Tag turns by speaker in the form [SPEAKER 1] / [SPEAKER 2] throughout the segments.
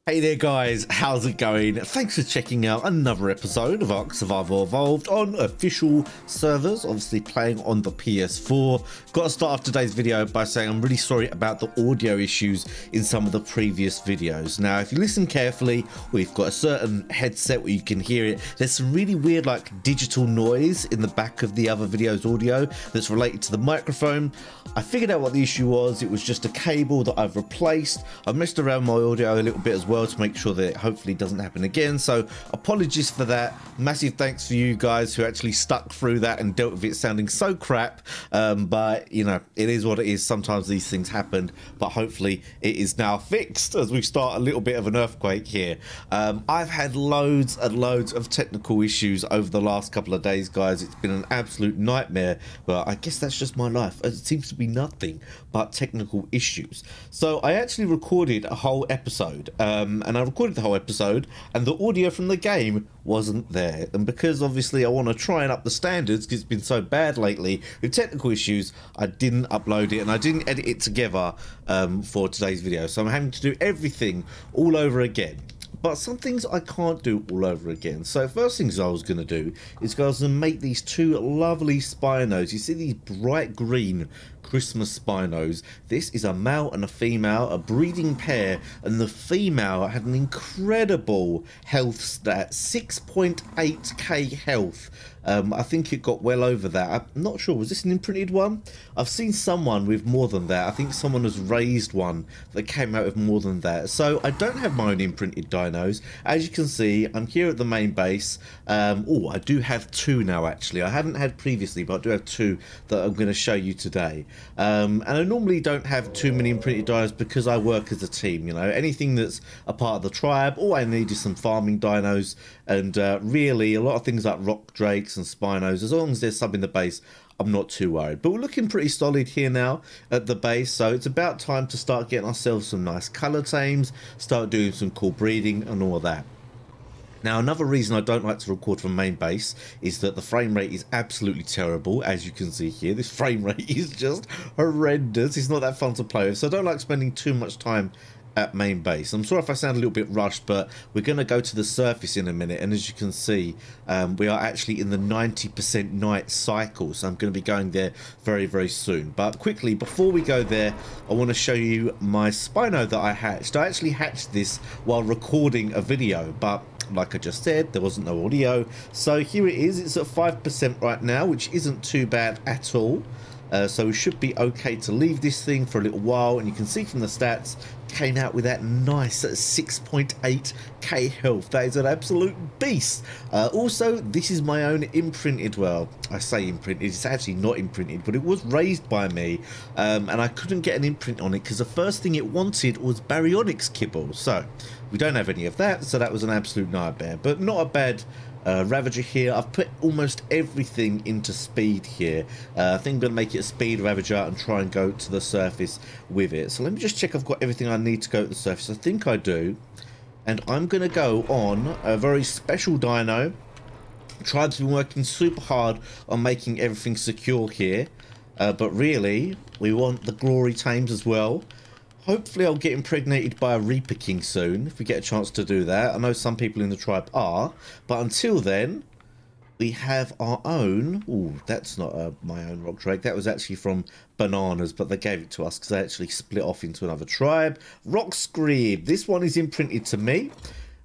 [SPEAKER 1] Hey there guys, how's it going? Thanks for checking out another episode of Ark Survival Evolved on official servers, obviously playing on the PS4. Got to start off today's video by saying I'm really sorry about the audio issues in some of the previous videos. Now, if you listen carefully, we've got a certain headset where you can hear it. There's some really weird like digital noise in the back of the other video's audio that's related to the microphone. I figured out what the issue was. It was just a cable that I've replaced. I've messed around my audio a little bit as well to make sure that it hopefully doesn't happen again, so apologies for that. Massive thanks for you guys who actually stuck through that and dealt with it sounding so crap, but you know, it is what it is. Sometimes these things happen, but hopefully it is now fixed as we start a little bit of an earthquake here. I've had loads and loads of technical issues over the last couple of days, guys. It's been an absolute nightmare, but I guess that's just my life. It seems to be nothing but technical issues. So I actually recorded a whole episode, and I recorded the whole episode and the audio from the game wasn't there, and because obviously I want to try and up the standards because it's been so bad lately with technical issues, I didn't upload it and I didn't edit it together for today's video, so I'm having to do everything all over again. But some things I can't do all over again. So first things I was going to do is go and make these two lovely Spinos. You see these bright green Christmas Spinos. This is a male and a female, a breeding pair, and the female had an incredible health stat, 6.8k health. I think it got well over that. I'm not sure, was this an imprinted one? I've seen someone with more than that. I think someone has raised one that came out with more than that. So I don't have my own imprinted dinos. As you can see, I'm here at the main base. Oh, I do have two now actually. I hadn't had previously, but I do have two that I'm going to show you today. And I normally don't have too many imprinted dinos because I work as a team, you know. Anything that's a part of the tribe, all I need is some farming dinos, and really a lot of things like rock drakes and spinos, as long as there's some in the base, I'm not too worried. But we're looking pretty solid here now at the base, so it's about time to start getting ourselves some nice colour tames, start doing some cool breeding and all of that. Now, another reason I don't like to record from main base is that the frame rate is absolutely terrible. As you can see here, this frame rate is just horrendous. It's not that fun to play with, so I don't like spending too much time at main base. I'm sorry if I sound a little bit rushed, but we're going to go to the surface in a minute, and as you can see, we are actually in the 90% night cycle, so I'm going to be going there very, very soon. But quickly, before we go there, I want to show you my Spino that I hatched. I actually hatched this while recording a video, but like I just said, there wasn't no audio, so here it is. It's at 5% right now, which isn't too bad at all. So we should be okay to leave this thing for a little while, and you can see from the stats, came out with that nice 6.8k health. That is an absolute beast. Also, this is my own imprinted, well, I say imprinted, it's actually not imprinted, but it was raised by me, and I couldn't get an imprint on it because the first thing it wanted was baryonyx kibble. So we don't have any of that, so that was an absolute nightmare, but not a bad Ravager here. I've put almost everything into speed here. I think I'm going to make it a speed Ravager and try and go to the surface with it. So let me just check I've got everything I need to go to the surface. I think I do. And I'm going to go on a very special dino. Tribe's been working super hard on making everything secure here. But really, we want the glory tames as well. Hopefully I'll get impregnated by a Reaper King soon, if we get a chance to do that. I know some people in the tribe are, but until then, we have our own... Ooh, that's not my own rock drake. That was actually from Bananas, but they gave it to us because they actually split off into another tribe. Rock Scream. This one is imprinted to me.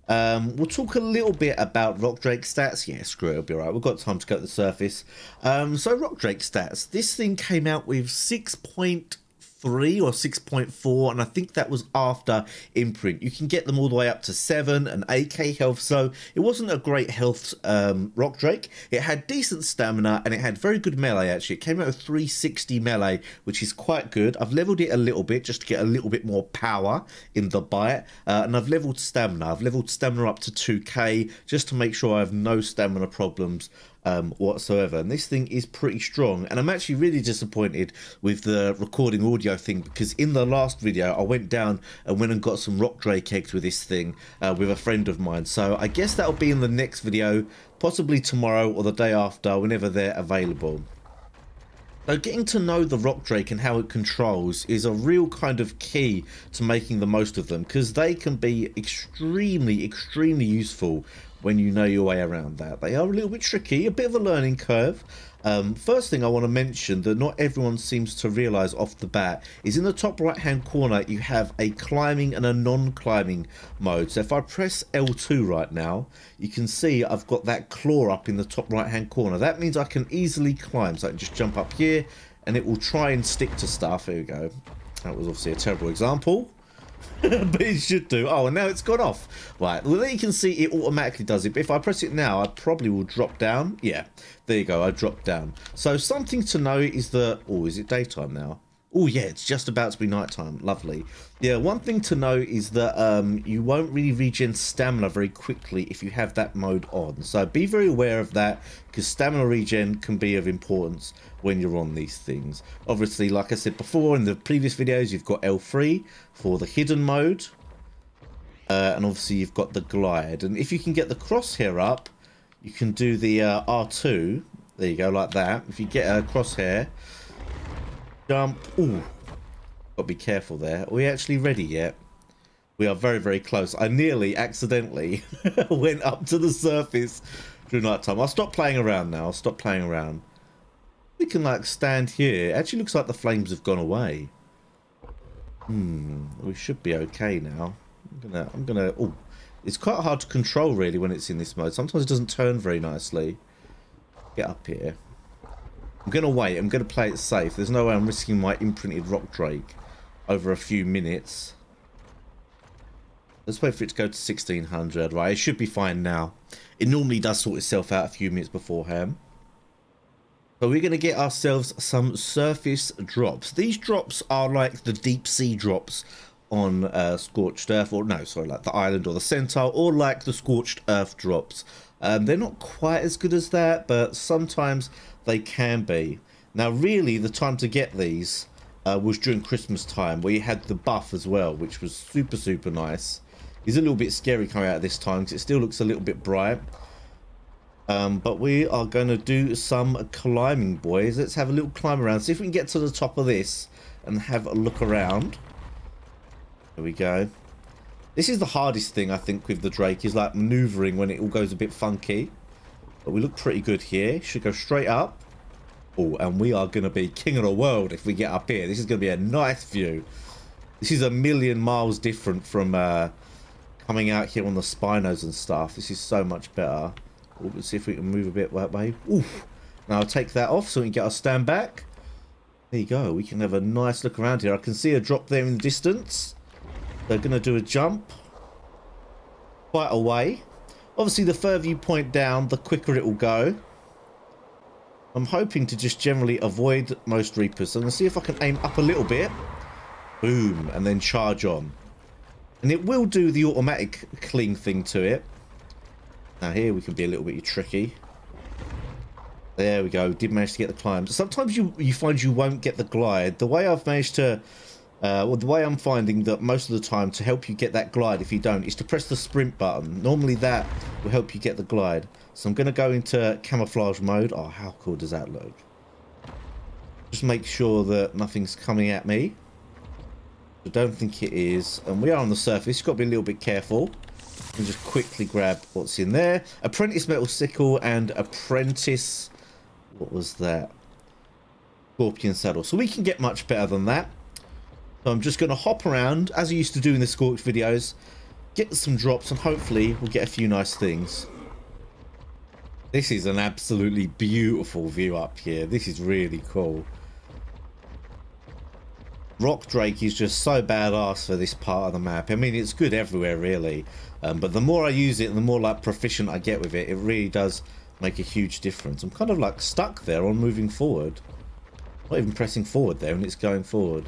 [SPEAKER 1] We'll talk a little bit about rock drake stats. Yeah, screw it, it'll be alright. We've got time to go to the surface. So rock drake stats. This thing came out with 6.3 or 6.4, and I think that was after imprint. You can get them all the way up to 7 and 8k health, so it wasn't a great health rock drake. It had decent stamina and it had very good melee. Actually, it came out with 360 melee, which is quite good. I've leveled it a little bit just to get a little bit more power in the bite, and I've leveled stamina. I've leveled stamina up to 2k just to make sure I have no stamina problems whatsoever, and this thing is pretty strong. And I'm actually really disappointed with the recording audio thing, because in the last video I went down and went and got some rock drake eggs with this thing with a friend of mine, so I guess that'll be in the next video, possibly tomorrow or the day after, whenever they're available. So getting to know the rock drake and how it controls is a real kind of key to making the most of them, because they can be extremely useful when you know your way around that. They are a little bit tricky, a bit of a learning curve. First thing I want to mention that not everyone seems to realize off the bat is in the top right hand corner you have a climbing and a non-climbing mode. So if I press L2 right now, you can see I've got that claw up in the top right hand corner. That means I can easily climb, so I can just jump up here and it will try and stick to stuff. Here we go. That was obviously a terrible example. But it should do. Oh, and now it's gone off. Right, well, there you can see it automatically does it. But if I press it now, I probably will drop down. Yeah, there you go. I dropped down. So something to know is that... Oh, is it daytime now? Oh, yeah, it's just about to be nighttime. Lovely. Yeah, one thing to know is that you won't really regen stamina very quickly if you have that mode on. So be very aware of that, because stamina regen can be of importance when you're on these things. Obviously, like I said before in the previous videos, you've got L3 for the hidden mode. And obviously, you've got the glide. And if you can get the crosshair up, you can do the R2. There you go, like that. If you get a crosshair... Jump. Ooh, got to be careful there. Are we actually ready yet? We are very close. I nearly accidentally went up to the surface through night time. I'll stop playing around now. I'll stop playing around. We can like stand here. It actually looks like the flames have gone away. We should be okay now. I'm gonna oh, it's quite hard to control really when it's in this mode. Sometimes it doesn't turn very nicely. Get up here. I'm going to wait. I'm going to play it safe. There's no way I'm risking my imprinted rock drake over a few minutes. Let's wait for it to go to 1600. Right, it should be fine now. It normally does sort itself out a few minutes beforehand. So we're going to get ourselves some surface drops. These drops are like the deep sea drops on Scorched Earth. Or no, sorry, like the island or the Centaur. Or like the Scorched Earth drops. They're not quite as good as that, but sometimes they can be. Now, really, the time to get these was during Christmas time, where you had the buff as well, which was super nice. It's a little bit scary coming out at this time, because it still looks a little bit bright. But we are going to do some climbing, boys. Let's have a little climb around, see if we can get to the top of this and have a look around. There we go. This is the hardest thing, I think, with the Drake, is like maneuvering when it all goes a bit funky. But we look pretty good here. Should go straight up. Oh, and we are going to be king of the world if we get up here. This is going to be a nice view. This is a million miles different from coming out here on the Spinos and stuff. This is so much better. Oh, let's see if we can move a bit that way. Oof. Now I'll take that off so we can get our stand back. There you go. We can have a nice look around here. I can see a drop there in the distance. They're going to do a jump quite a way. Obviously, the further you point down, the quicker it will go. I'm hoping to just generally avoid most Reapers. So I'm going to see if I can aim up a little bit. Boom. And then charge on. And it will do the automatic cling thing to it. Now here we can be a little bit tricky. There we go. Did manage to get the climb. Sometimes you find you won't get the glide. The way I've managed to... well, the way I'm finding that most of the time to help you get that glide, if you don't, is to press the sprint button. Normally that will help you get the glide. So I'm going to go into camouflage mode. Oh, how cool does that look? Just make sure that nothing's coming at me. I don't think it is. And we are on the surface. You've got to be a little bit careful. And just quickly grab what's in there. Apprentice metal sickle and apprentice... What was that? Scorpion saddle. So we can get much better than that. So I'm just going to hop around, as I used to do in the Scorch videos, get some drops, and hopefully we'll get a few nice things. This is an absolutely beautiful view up here. This is really cool. Rock Drake is just so badass for this part of the map. I mean, it's good everywhere, really. But the more I use it, the more like proficient I get with it, it really does make a huge difference. I'm kind of like stuck there on moving forward. Not even pressing forward there, and it's going forward.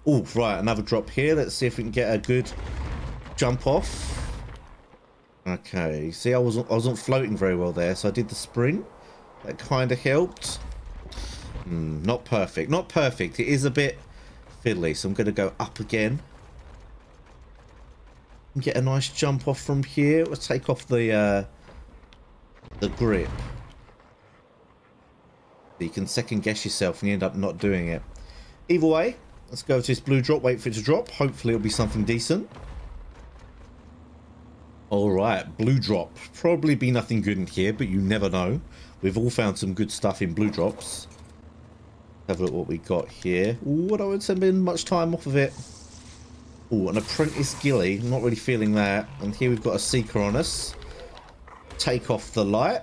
[SPEAKER 1] Oh, right, another drop here. Let's see if we can get a good jump off. Okay, see, I wasn't floating very well there, so I did the sprint. That kind of helped. Not perfect. Not perfect. It is a bit fiddly, so I'm going to go up again. And get a nice jump off from here. Let's take off the grip. You can second guess yourself and you end up not doing it. Either way, let's go to this blue drop, wait for it to drop. Hopefully it'll be something decent. Alright, blue drop. Probably be nothing good in here, but you never know. We've all found some good stuff in blue drops. Have a look what we got here. Ooh, I don't spend much time off of it. Ooh, an apprentice ghillie. I'm not really feeling that. And here we've got a seeker on us. Take off the light.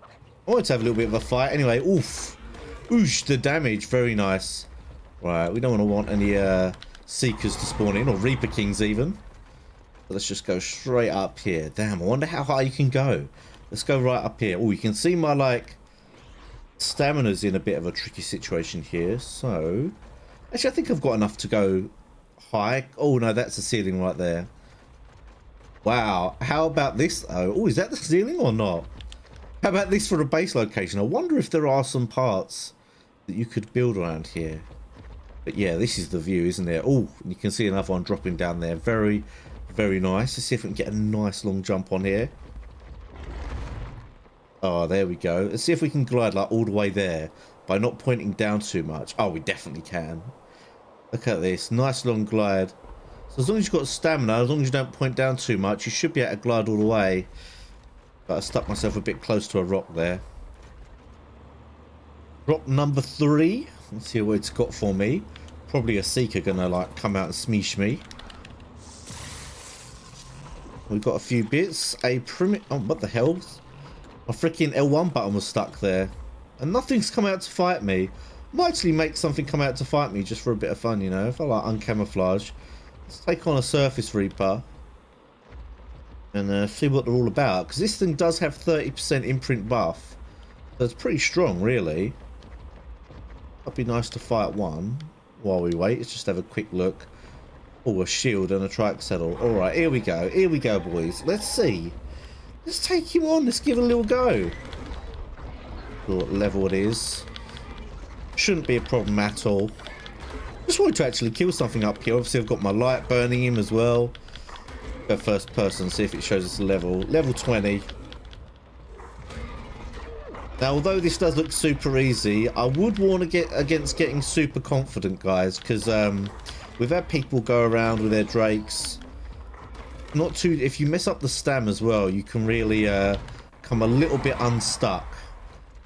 [SPEAKER 1] I wanted to have a little bit of a fight. Anyway, oof. Oosh, the damage. Very nice. Right, we don't want any seekers to spawn in, or Reaper Kings even. But let's just go straight up here. Damn, I wonder how high you can go. Let's go right up here. Oh, you can see my, like, stamina's in a bit of a tricky situation here. So, actually, I think I've got enough to go high. Oh, no, that's the ceiling right there. Wow. How about this, though? Oh, is that the ceiling or not? How about this for a base location? I wonder if there are some parts that you could build around here. But yeah, this is the view, isn't it? Oh, you can see another one dropping down there. Very, very nice. Let's see if we can get a nice long jump on here. Oh, there we go. Let's see if we can glide like all the way there by not pointing down too much. Oh, we definitely can. Look at this. Nice long glide. So as long as you've got stamina, as long as you don't point down too much, you should be able to glide all the way. But I stuck myself a bit close to a rock there. Drop number 3. Let's see what it's got for me. Probably a seeker gonna like come out and smeesh me. We've got a few bits. A primitive. Oh, what the hell? My freaking L1 button was stuck there. And nothing's come out to fight me. Might actually make something come out to fight me just for a bit of fun, you know. If I like uncamouflage. Let's take on a Surface Reaper. And see what they're all about. Because this thing does have 30% imprint buff. So it's pretty strong, really. That'd be nice to fight one. While we wait, let's just have a quick look. Oh, a shield and a trike saddle. Alright, here we go. Here we go, boys. Let's see. Let's take him on. Let's give it a little go. What level it is. Shouldn't be a problem at all. Just wanted to actually kill something up here. Obviously, I've got my light burning him as well. Go first person, see if it shows us the level. Level 20. Now, although this does look super easy, I would warn against getting super confident, guys, because we've had people go around with their drakes. Not too. If you mess up the stam as well, you can really come a little bit unstuck.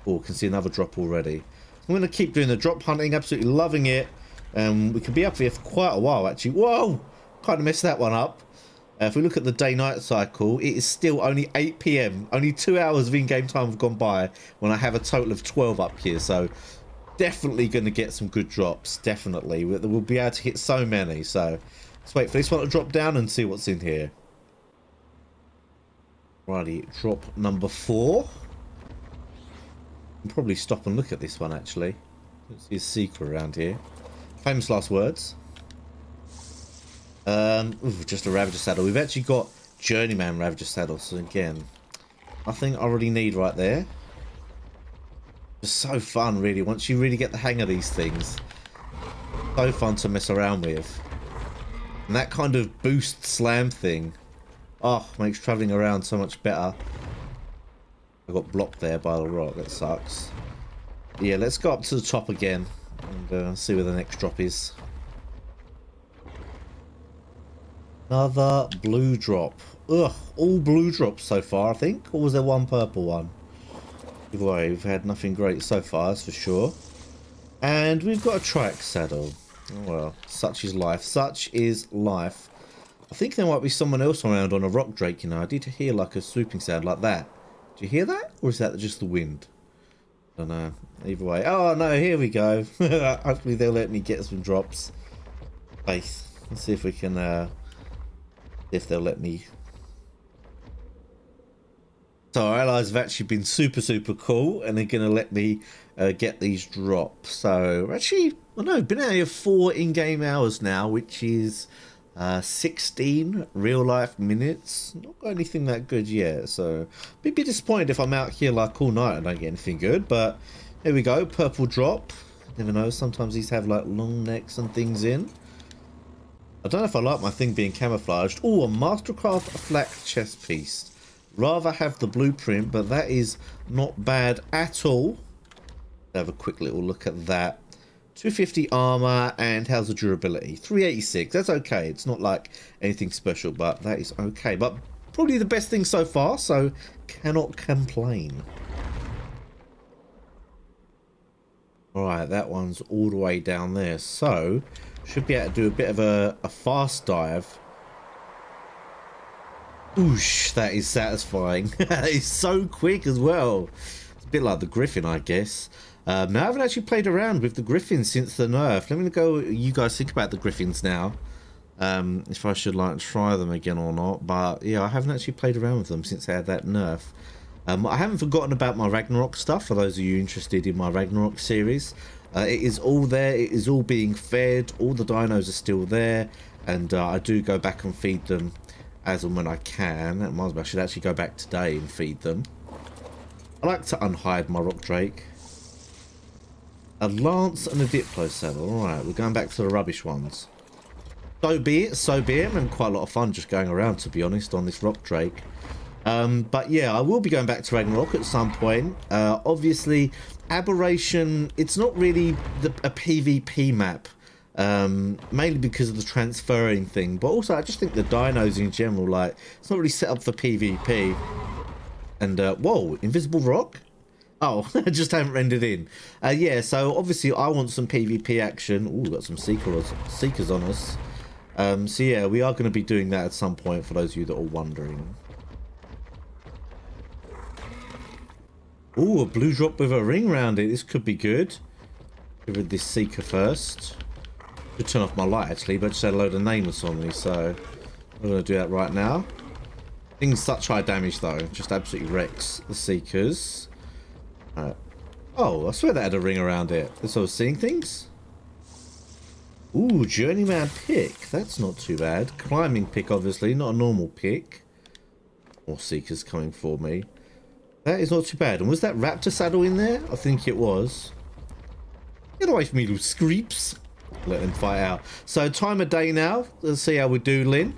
[SPEAKER 1] Oh, can see another drop already. I'm going to keep doing the drop hunting, absolutely loving it. We can be up here for quite a while, actually. Whoa! Kind of messed that one up. If we look at the day-night cycle, it is still only 8 PM. Only 2 hours of in-game time have gone by when I have a total of 12 up here. So, definitely going to get some good drops. Definitely. We'll be able to hit so many. So, let's wait for this one to drop down and see what's in here. Righty, drop number 4. I'll probably stop and look at this one, actually. Let's see a seeker around here. Famous last words. Ooh, just a Ravager saddle. We've actually got Journeyman Ravager saddle. So again, nothing I already need right there. It's so fun, really. Once you really get the hang of these things, so fun to mess around with. And that kind of boost slam thing, oh, makes traveling around so much better. I got blocked there by the rock. That sucks. Yeah, let's go up to the top again and see where the next drop is. Another blue drop. Ugh, all blue drops so far, I think. Or was there one purple one? Either way, we've had nothing great so far, that's for sure. And we've got a trike saddle. Oh well, such is life. Such is life. I think there might be someone else around on a rock drake, you know. I did hear like a swooping sound like that. Do you hear that? Or is that just the wind? I don't know. Either way. Oh no, here we go. Hopefully they'll let me get some drops. Faith. Let's see if we can if they'll let me. So our allies have actually been super cool, and they're gonna let me get these drops. So actually, well, no, been out here 4 in-game hours now, which is 16 real-life minutes. Not got anything that good yet, so be a bit disappointed if I'm out here like all night and don't get anything good. But there we go, purple drop. Never know. Sometimes these have like long necks and things in. I don't know if I like my thing being camouflaged. Oh, a Mastercraft flak chest piece. Rather have the blueprint, but that is not bad at all. Have a quick little look at that. 250 armor, and how's the durability? 386. That's okay. It's not like anything special, but that is okay. But probably the best thing so far, so cannot complain. Alright, that one's all the way down there, so should be able to do a bit of a fast dive. Oosh, that is satisfying. That is so quick as well. It's a bit like the Griffin, I guess. Now, I haven't actually played around with the Griffins since the nerf. Let me go what you guys think about the Griffins now. If I should like try them again or not. But yeah, I haven't actually played around with them since I had that nerf. I haven't forgotten about my Ragnarok stuff, for those of you interested in my Ragnarok series. It is all there. It is all being fed. All the dinos are still there. And I do go back and feed them as and when I can. I should actually go back today and feed them. I like to unhide my Rock Drake. A Lance and a Diplo saddle. Alright, we're going back to the rubbish ones. So be it, so be it. I'm having quite a lot of fun just going around, to be honest, on this Rock Drake. But yeah, I will be going back to Ragnarok at some point. Obviously, Aberration, it's not really a PvP map. Mainly because of the transferring thing. But also, I just think the dinos in general, like, it's not really set up for PvP. And, whoa, invisible rock? Oh, I just haven't rendered in. Yeah, so obviously I want some PvP action. Ooh, got some seekers on us. So yeah, we are going to be doing that at some point for those of you that are wondering. Ooh, a blue drop with a ring around it. This could be good. Give rid this seeker first. Could turn off my light actually, but I just had a load of nameless on me, so I'm going to do that right now. Things such high damage though, just absolutely wrecks the seekers. Oh, I swear that had a ring around it. So I was seeing things. Ooh, journeyman pick. That's not too bad. Climbing pick, obviously, not a normal pick. More seekers coming for me. That is not too bad. And was that raptor saddle in there? I think it was. Get away from me, little screeps. Let them fight out. So time of day now. Let's see how we're doing.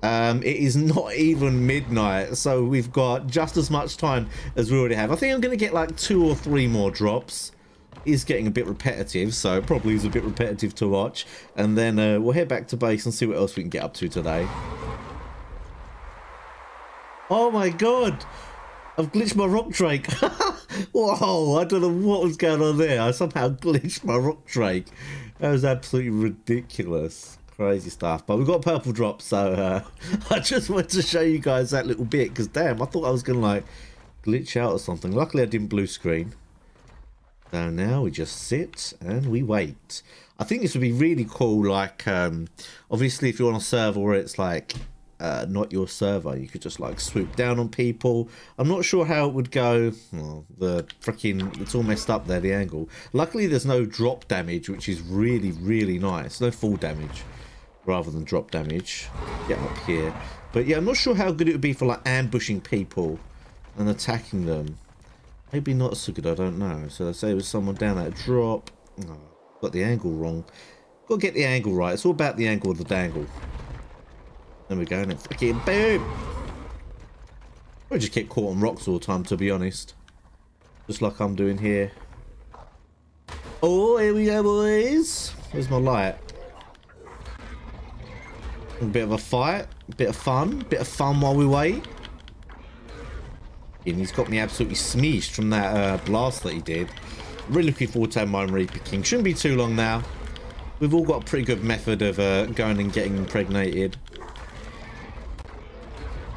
[SPEAKER 1] It is not even midnight, so we've got just as much time as we already have. I think I'm going to get like 2 or 3 more drops. It's getting a bit repetitive, so it probably is a bit repetitive to watch. And then we'll head back to base and see what else we can get up to today. Oh my god! I've glitched my Rock Drake. Whoa, I don't know what was going on there. I somehow glitched my Rock Drake. That was absolutely ridiculous. Crazy stuff, but we've got a purple drop, so I just wanted to show you guys that little bit, because damn, I thought I was gonna like glitch out or something. Luckily I didn't blue screen. So now we just sit and we wait. I think this would be really cool, like obviously if you're on a server where it's like not your server, you could just like swoop down on people. I'm not sure how it would go. Well, the freaking, it's all messed up there, the angle. Luckily there's no drop damage, which is really nice. No fall damage rather than drop damage. Get up here. But yeah, I'm not sure how good it would be for like ambushing people and attacking them. Maybe not so good, I don't know. So let's say there was someone down at a drop. Oh, got the angle wrong. Got to get the angle right. It's all about the angle of the dangle. There we go, and it's freaking boom! I just get caught on rocks all the time, to be honest. Just like I'm doing here. Oh, here we go, boys. Where's my light? A bit of a fight, a bit of fun while we wait. And he's got me absolutely smeeshed from that blast that he did. Really looking forward to having my Reaper King. Shouldn't be too long now. We've all got a pretty good method of going and getting impregnated.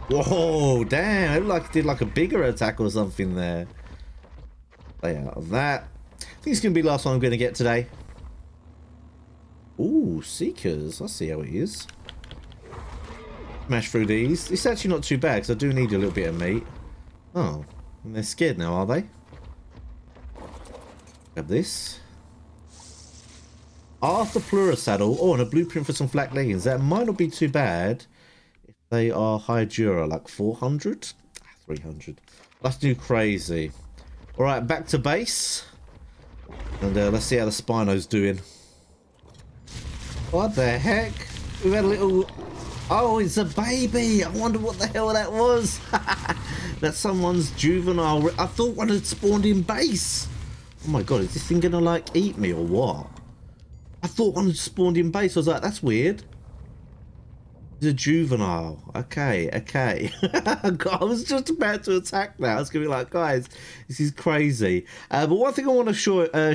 [SPEAKER 1] Whoa, damn, it looked like it did like a bigger attack or something there. Stay out of that. I think it's going to be the last one I'm going to get today. Ooh, Seekers. I see how it is. Smash through these. It's actually not too bad because I do need a little bit of meat. Oh, and they're scared now, are they? Grab this. Arthur Plura saddle. Oh, and a blueprint for some flak leggings. That might not be too bad. They are high Dura, like 400? 300. That's too crazy. Alright, back to base. And let's see how the Spino's doing. What the heck? We've had a little... Oh, it's a baby! I wonder what the hell that was. That's someone's juvenile... I thought one had spawned in base. Oh my god, is this thing gonna like eat me or what? I thought one had spawned in base. I was like, that's weird. He's a juvenile. Okay, okay. God, I was just about to attack now. I was gonna be like, guys, this is crazy. But one thing I want to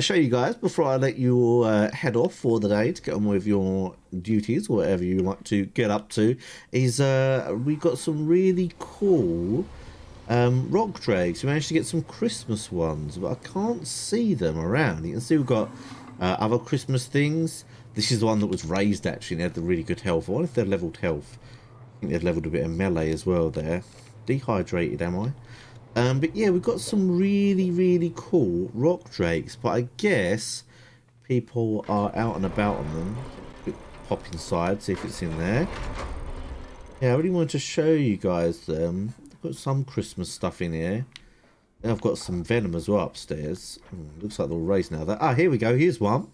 [SPEAKER 1] show you guys before I let you all head off for the day to get on with your duties or whatever you like to get up to is we got some really cool rock drakes. We managed to get some Christmas ones, but I can't see them around. You can see we've got other Christmas things. This is the one that was raised actually and had the really good health. I wonder if they've leveled health. I think they've leveled a bit of melee as well there. Dehydrated, am I? But yeah, we've got some really cool rock drakes, but I guess people are out and about on them. Pop inside, see if it's in there. Yeah, I really wanted to show you guys them. I've got some Christmas stuff in here. Then I've got some venom as well upstairs. Looks like they're all raised now. Ah, here we go. Here's one.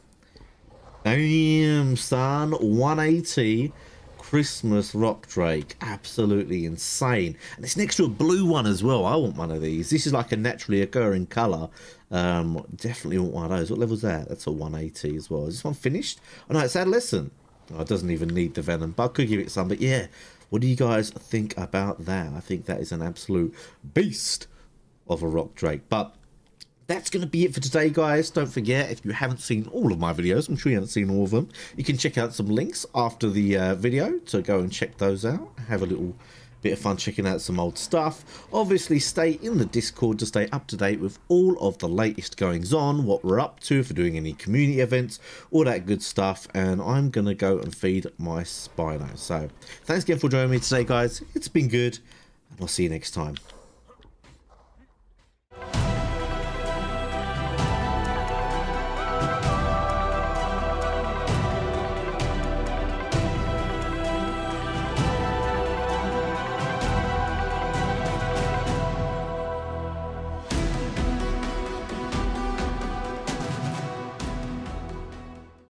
[SPEAKER 1] Damn, son. 180 Christmas rock drake. Absolutely insane. And it's next to a blue one as well. I want one of these. This is like a naturally occurring colour. Definitely want one of those. What level's that? That's a 180 as well. Is this one finished? Oh no, it's adolescent. Oh, it doesn't even need the venom, but I could give it some. But yeah, what do you guys think about that? I think that is an absolute beast of a rock drake. But that's going to be it for today, guys. Don't forget, if you haven't seen all of my videos, I'm sure you haven't seen all of them, you can check out some links after the video to go and check those out. Have a little bit of fun checking out some old stuff. Obviously, stay in the Discord to stay up to date with all of the latest goings on, what we're up to, if we're doing any community events, all that good stuff. And I'm going to go and feed my Spino. So, thanks again for joining me today, guys. It's been good, and I'll see you next time.